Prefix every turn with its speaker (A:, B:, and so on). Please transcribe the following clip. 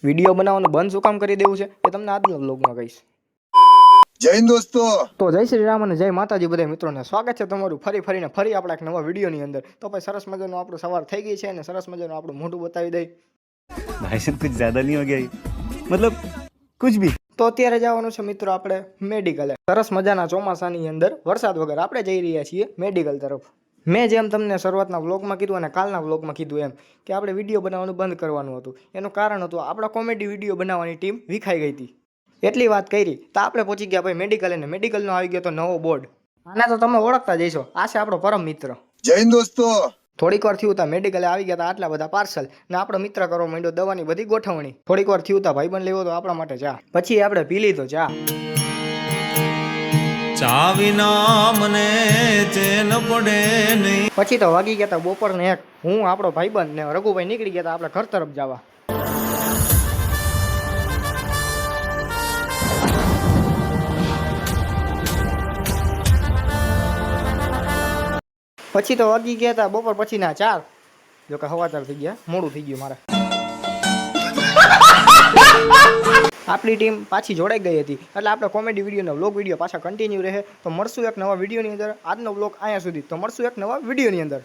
A: Video બનાવવાનું બંધ શું કામ કરી દેવું છે એ તમને આજના વ્લોગમાં કહીશ.
B: જય હિન્દ દોસ્તો.
A: તો જય શ્રી રામ અને જય માતાજી બધા મિત્રોને સ્વાગત છે તમારું ફરી આપણા એક નવા વિડીયોની અંદર. તો ભાઈ સરસ મજાનો આપણો સવાર થઈ ગઈ છે અને સરસ મજાનું આપણું મોઢું બતાવી દઈ.
C: भाई साहब कुछ ज्यादा नहीं हो गया ये? मतलब कुछ भी.
A: તો અત્યારે જવાનું છે મિત્રો આપણે મેડિકલે. સરસ મજાના ચોમાસાની અંદર વરસાદ વગર આપણે જઈ રહ્યા છીએ મેડિકલ તરફ. મેં જેમ તમને શરૂઆતના વ્લોગમાં કીધું અને કાલના વ્લોગમાં કીધું એમ કે આપણે વિડીયો બનાવવાનું બંધ કરવાનું હતું. એનું કારણ હતું આપણા કોમેડી વિડીયો બનાવવાની ટીમ વિખાઈ ગઈ હતી. એટલી વાત કરી તો આપણે પહોંચી ગયા ભાઈ મેડિકલ અને મેડિકલનો આવી ગયો તો નવો બોર્ડ. આને તો તમે ઓળખતા જઈશો, આ છે આપણો પરમ મિત્ર.
B: જય હિન્દ દોસ્તો.
A: થોડીક વાર થયું હતા મેડિકલે આવી ગયા હતા આટલા બધા પાર્સલ ને આપણો મિત્ર કરવા માંડ્યો દવાની બધી ગોઠવણી. થોડીક વાર થયું હતા ભાઈબંધ લેવો તો આપણા માટે ચા. પછી આપણે પી લીધો ચા.
D: ચા વિના મને ચેન પડે નહીં.
A: પછી તો વાગી ગયા હતા બપોરને 1. હું આપણો ભાઈબંધ ને રઘુભાઈ નીકળી ગયા હતા આપણે ઘર તરફ જવા. પછી તો વાગી ગયા હતા બપોર પછીના 4. જો કે હવાચાર થઈ ગયા, મોડું થઈ ગયું મારે. આપણી ટીમ પાછી જોડાઈ ગઈ હતી એટલે આપણે કોમેડી વિડીયોનો વ્લોગ વિડીયો પાછા કન્ટિન્યુ રહે. તો મળશું એક નવા વિડીયોની અંદર. આજનો વ્લોગ અહીંયા સુધી. તો મળશું એક નવા વિડીયોની અંદર.